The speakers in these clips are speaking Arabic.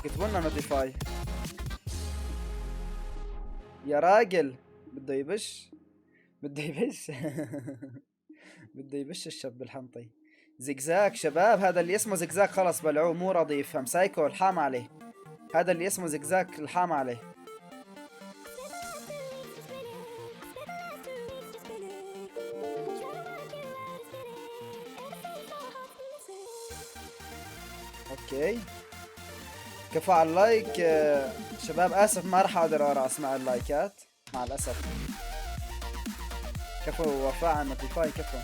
اكتبوا لنا نوتيفاي يا راجل. بده يبش، بده يبش. بده يبش الشاب الحنطي. زقزاق شباب، هذا اللي اسمه زقزاق خلص بلعوه، مو راضي يفهم. سايكو الحام عليه. هذا اللي اسمه زقزاق الحام عليه. اوكي كفى على اللايك. شباب اسف ما راح اقدر اقرا اسماء اللايكات مع الاسف. كفى وفاء عن نوتيفاي كفى.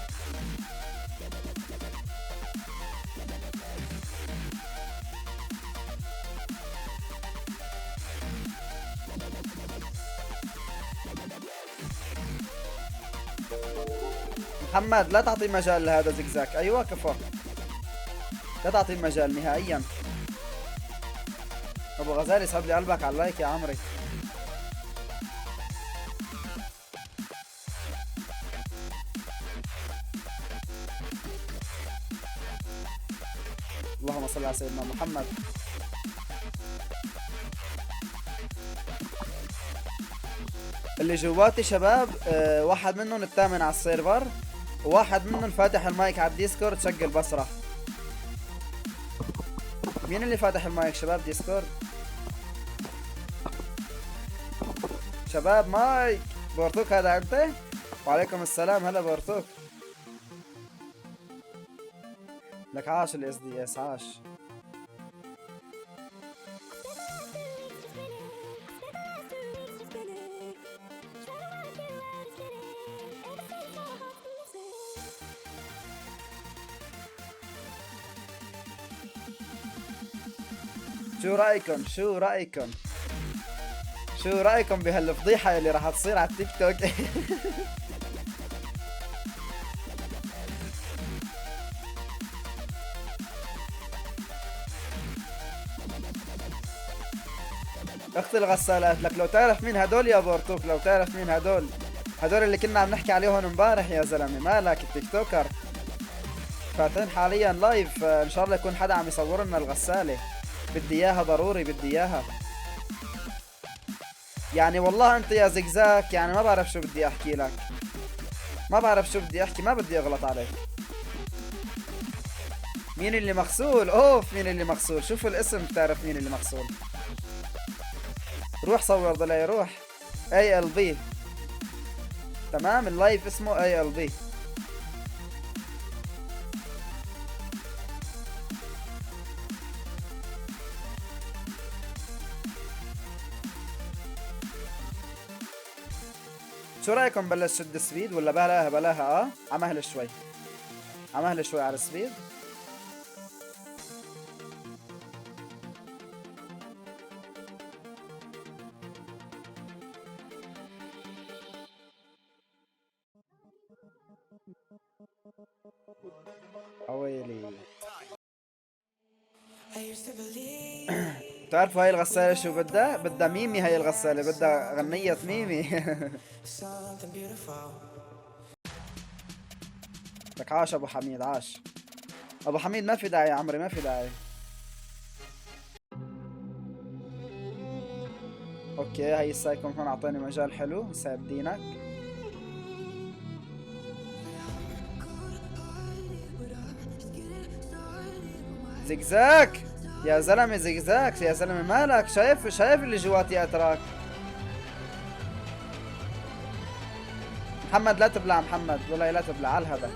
محمد لا تعطي مجال لهذا زقزاق. ايوه كفى، لا تعطي مجال نهائيا. ابو غزال يسعد لي قلبك على اللايك يا عمري. اللهم صل على سيدنا محمد. اللي جواتي شباب واحد منهم الثامن على السيرفر، وواحد منهم فاتح المايك على الديسكورد شغل بصرة. مين اللي فاتح المايك شباب ديسكورد؟ شباب مايك. بورتوك هذا انت؟ وعليكم السلام. هلا بورتوك. لك عاش الاس دي اس عاش. شو رأيكم شو رأيكم شو رأيكم بهالفضيحة اللي راح تصير على التيك توك؟ اخت الغسالات، لك لو تعرف مين هدول يا بورتوك، لو تعرف مين هدول، هدول اللي كنا عم نحكي عليهم امبارح يا زلمه. مالك التيك توكر فاتحين حاليا لايف، ان شاء الله يكون حدا عم يصور لنا الغساله. بدي اياها ضروري، بدي اياها. يعني والله انت يا زقزاك يعني ما بعرف شو بدي احكي لك، ما بعرف شو بدي احكي، ما بدي اغلط عليك. مين اللي مغسول؟ اوف مين اللي مغسول؟ شوفوا الاسم بتعرف مين اللي مغسول. روح صور ضلي روح. اي ال بي. تمام اللايف اسمه اي ال بي. شو رايكم بلش شد سبيد ولا بلاها عمهل شوي، عمهل شوي على السبيد. اويلي. بتعرفوا هاي الغسالة شو بدها؟ بدها ميمي. هاي الغسالة بدها غنية ميمي. لك عاش ابو حميد عاش. ابو حميد ما في داعي يا عمري، ما في داعي. اوكي هاي السايكون هون اعطاني مجال حلو يسعد دينك. زقزاك يا زلمه، زقزاك يا زلمه مالك؟ شايف اللي جواتي اتراك. محمد لا تبلع، محمد والله لا تبلع على الهبل.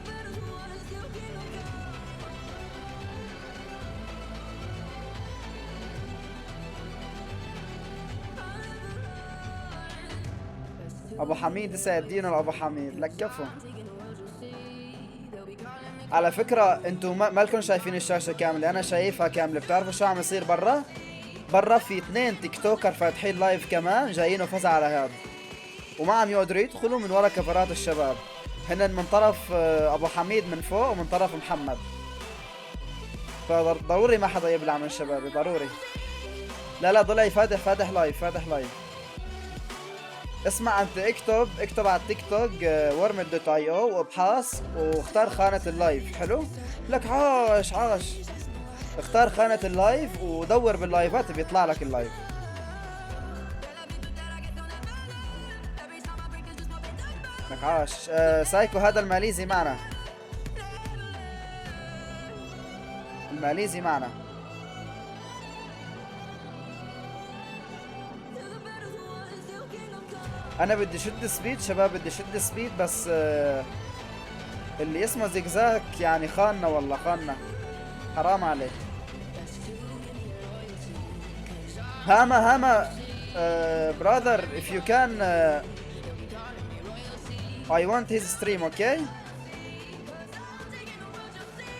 ابو حميد يسعد دينه ابو حميد. لك كفو. على فكرة انتم ما لكم شايفين الشاشة كاملة، انا شايفها كاملة. بتعرفوا شو عم يصير برا؟ برا في 2 تيك توكر فاتحين لايف كمان جايين وفزع على هذا، وما عم يقدروا يدخلوا من ورا كفرات الشباب. هن من طرف ابو حميد من فوق ومن طرف محمد. فضروري ما حدا يبلع من شبابي ضروري. لا ضلي فاتح لايف. اسمع انت اكتب على التيك توك wormed.io وابحاث واختار خانة اللايف. حلو لك عاش. اختار خانة اللايف ودور باللايفات بيطلع لك اللايف. لك عاش. سايكو هذا الماليزي معنا. الماليزي معنا. انا بدي شد سبيد شباب، بدي شد سبيد بس اللي اسمه زيكزاك يعني خاننا والله خاننا، حرام عليك. هاما brother if you can I want his stream okay.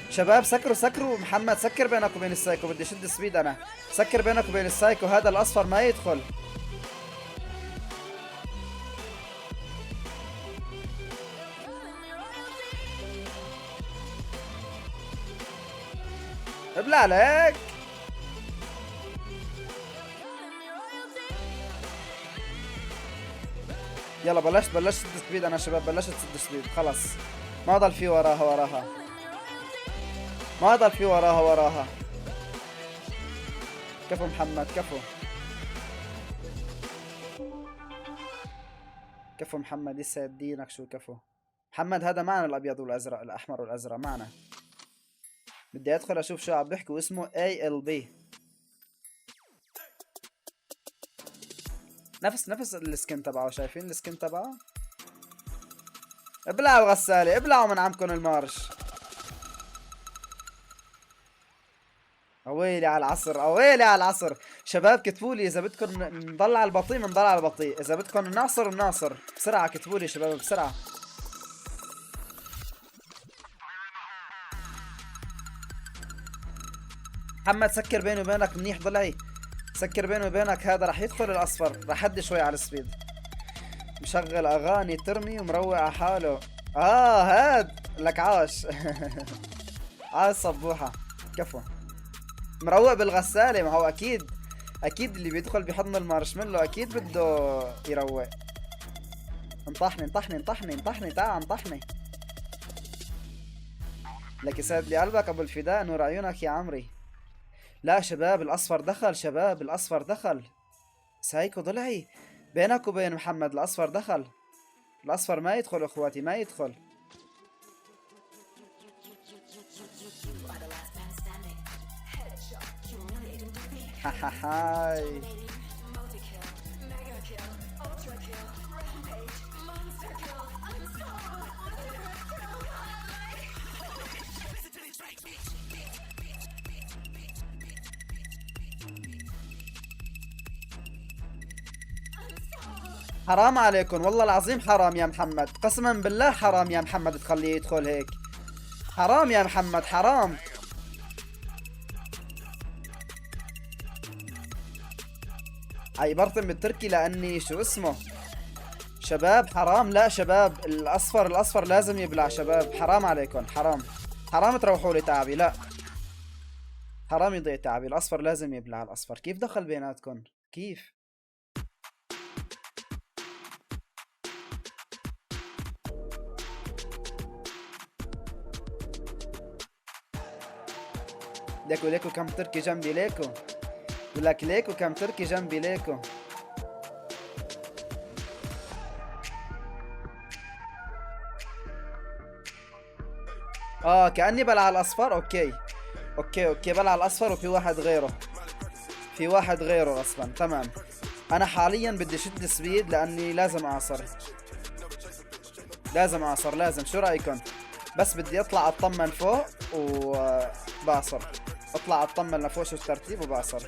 شباب سكروا محمد، سكر بينك وبين السايكو، بدي شد سبيد انا. سكر بينك وبين السايكو، هذا الاصفر ما يدخل. ابلع عليك. يلا بلشت سد سبيد انا شباب، بلشت سد سبيد خلص. ما ضل في وراها ما ضل في وراها. كفو محمد كفو محمد، يسعد دينك. شو كفو محمد؟ هذا معنا الابيض والازرق، الاحمر والازرق معنا. بدي ادخل اشوف شو عم بيحكوا. اسمه ALB. نفس السكن تبعه، شايفين السكن تبعه؟ ابلعوا غسالة، ابلعوا من عمكم المارش. اويلي على العصر، شباب كتبوا لي اذا بدكم نضل على البطيء بنضل على البطيء، اذا بدكم نعصر بسرعة كتبوا لي شباب بسرعة. محمد سكر بيني وبينك منيح ضلعي، سكر بيني وبينك. هذا راح يدخل الاصفر، راح ادي شوي على السبيد. مشغل اغاني ترمي ومروق على حاله. هاد لك عاش. عاش صبوحة كفو. مروق بالغسالة، ما هو اكيد اللي بيدخل بحضن المارشميلو اكيد بده يروق. انطحني تعال انطحني. لك يسعد لي قلبك ابو الفداء، نور عيونك يا عمري. لا شباب الاصفر دخل، شباب الاصفر دخل. سايكو ضلعي بينك وبين محمد، الاصفر دخل. الاصفر ما يدخل اخواتي، ما يدخل. هاي حرام عليكم والله العظيم، حرام يا محمد، قسما بالله حرام يا محمد تخليه يدخل هيك. حرام يا محمد حرام. عيبرتم بالتركي لاني شو اسمه شباب. حرام، لا شباب الاصفر لازم يبلع شباب. حرام عليكم، حرام تروحوا لي تعبي. لا حرام يضيع تعبي، الاصفر لازم يبلع. الاصفر كيف دخل بيناتكم؟ كيف؟ ليكو كم تركي جنبي، ليكو لك ليكو كم تركي جنبي ليكو. كأني بلع الاصفر. اوكي بلع الاصفر وفي واحد غيره غصبا. تمام. انا حاليا بدي شد سبيد لاني لازم اعصر. لازم شو رايكم؟ بس بدي اطلع اطمن فوق وبعصر. اطلع اطمن لفوق شو الترتيب وبعصر.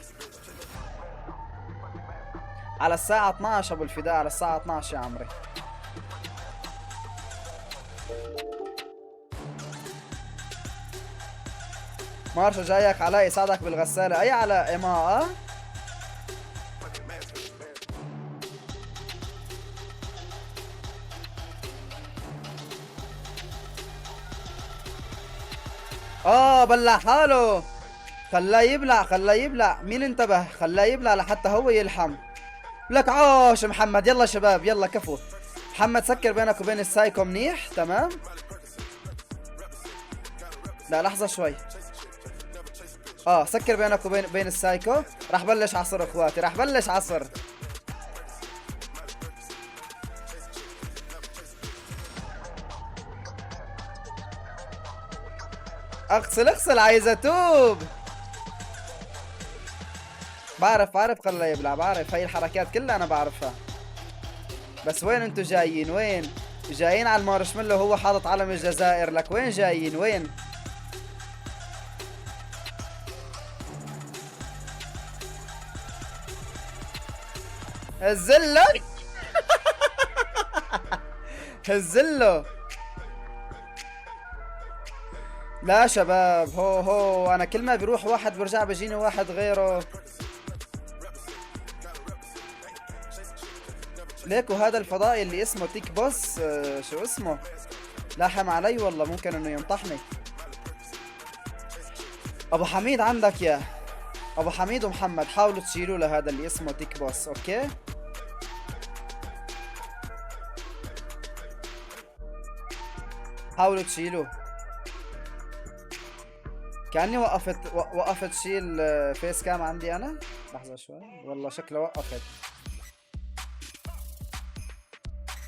على الساعة 12 ابو الفداء، على الساعة 12 يا عمري. مارشا جايك علاء يساعدك بالغسالة. اي علاء؟ ما بلع حاله. خلاه يبلع. مين انتبه؟ خلاه يبلع لحتى هو يلحم. لك عاش محمد. يلا شباب يلا كفو. محمد سكر بينك وبين السايكو منيح. تمام. لا لحظة شوي. سكر بينك وبين السايكو. راح بلش عصر اخواتي، راح بلش عصر. اغسل عايز اتوب. بعرف خليه يبلع، بعرف هاي الحركات كلها انا بعرفها. بس وين انتو جايين؟ وين جايين على المارشميلو وهو حاطط علم الجزائر لك؟ وين جايين؟ وين؟ هزله هزله. لا شباب، هو انا كل ما بيروح واحد برجع بيجيني واحد غيره. ليكو هذا الفضائي اللي اسمه تيك بوس، شو اسمه، لاحم علي والله، ممكن انه ينطحني. ابو حميد عندك يا ابو حميد ومحمد، حاولوا تشيلوا لهذا اللي اسمه تيك بوس. اوكي حاولوا تشيلوه. كأني وقفت شيل فيس كام عندي انا. لحظة شوي، والله شكله وقفت.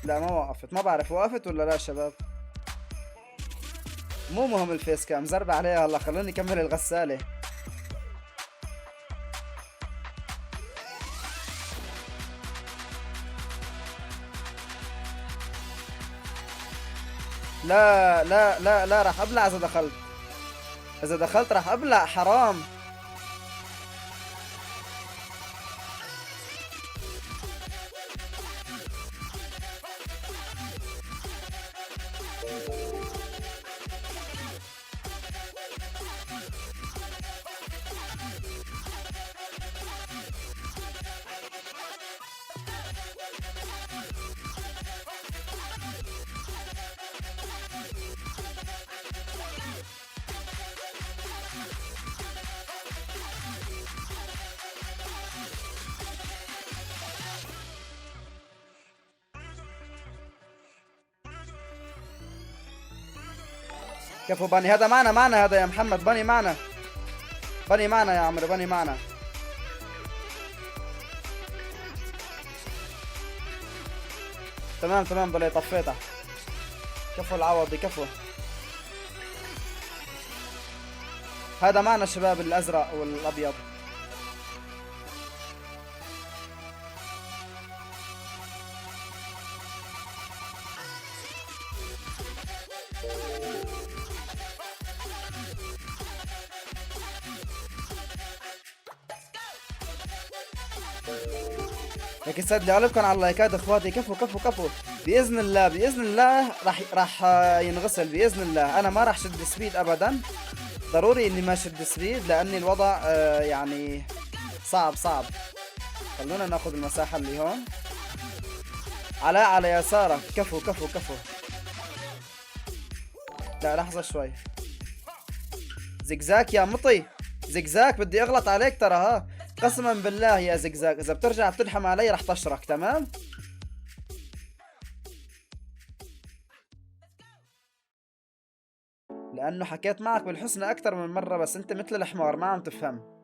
لا ما وقفت، ما بعرف وقفت ولا لا شباب. مو مهم الفيس كام، زرب عليها هلا. خلوني اكمل الغسالة. لا لا لا لا، راح ابلع اذا دخلت. اذا دخلت راح ابلع، حرام. كفو بني، هذا معنا هذا يا محمد. بني معنا يا عمرو، بني معنا. تمام ضلي طفيتها. كفو العوضي، كفو. هذا معنا الشباب، الازرق والابيض. لكن يسعد لي قلبكم على اللايكات اخواتي. كفو. باذن الله راح ينغسل باذن الله. انا ما راح شد سبيد ابدا، ضروري اني ما شد سبيد لاني الوضع يعني صعب. خلونا ناخذ المساحة اللي هون. علاء على يسارك. كفو. لا لحظة شوي. زقزاك يا مطي، زقزاك بدي اغلط عليك ترى. ها قسما بالله يا زقزاك، اذا بترجع بتلحم علي رح تشرك. تمام لانه حكيت معك بالحسنى اكثر من مرة، بس انت مثل الحمار ما عم تفهم.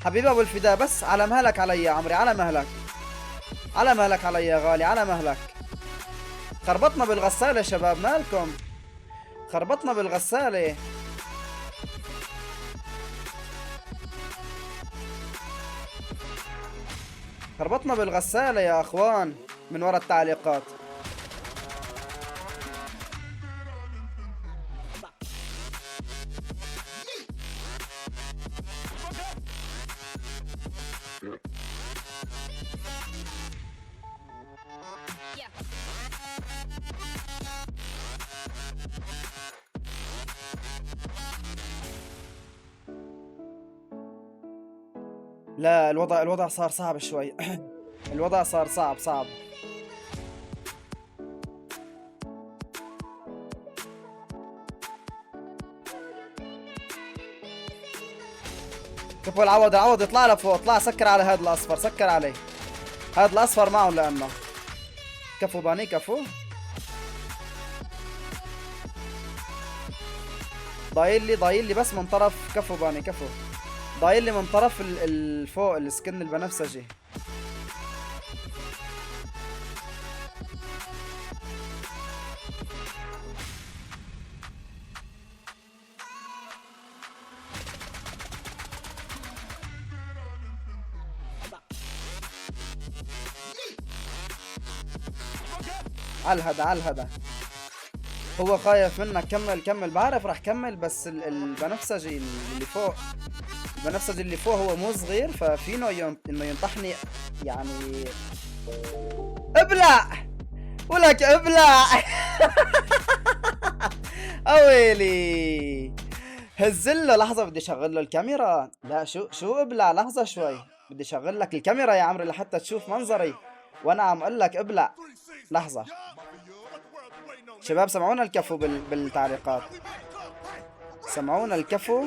حبيبي ابو الفداء، بس على مهلك علي يا عمري، على مهلك علي يا غالي، على مهلك. خربطنا بالغسالة يا شباب، مالكم؟ خربطنا بالغسالة. خربطنا بالغسالة يا اخوان من ورا التعليقات. لا الوضع صار صعب شوي. الوضع صار صعب. كفو العوض، العوض اطلع لفوق، اطلع سكر على هذا الاصفر، سكر عليه. هذا الاصفر معهم لانه كفو باني كفو. ضايل لي بس من طرف كفو باني كفو. ضايل لي من طرف الفوق السكن البنفسجي. على الهدى هو خايف منك. كمل بعرف راح كمل، بس البنفسجي اللي فوق، البنفسجي اللي فوق هو مو صغير، ففينه انه ينطحني يعني. ابلع ولك ابلع. اويلي هزله لحظة، بدي اشغل له الكاميرا. لا شو ابلع، لحظة شوي، بدي اشغل لك الكاميرا يا عمري لحتى تشوف منظري وانا عم اقول لك ابلع. لحظة شباب، سمعونا الكفو بالتعليقات، سمعونا الكفو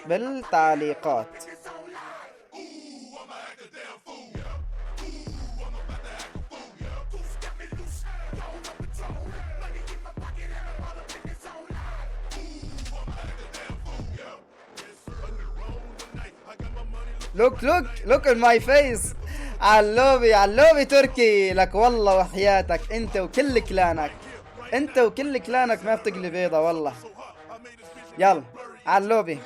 بالتعليقات. look in my face. علوبي تركي لك والله وحياتك، انت وكل كلانك ما بتقلي بيضة والله. يلا علوبي.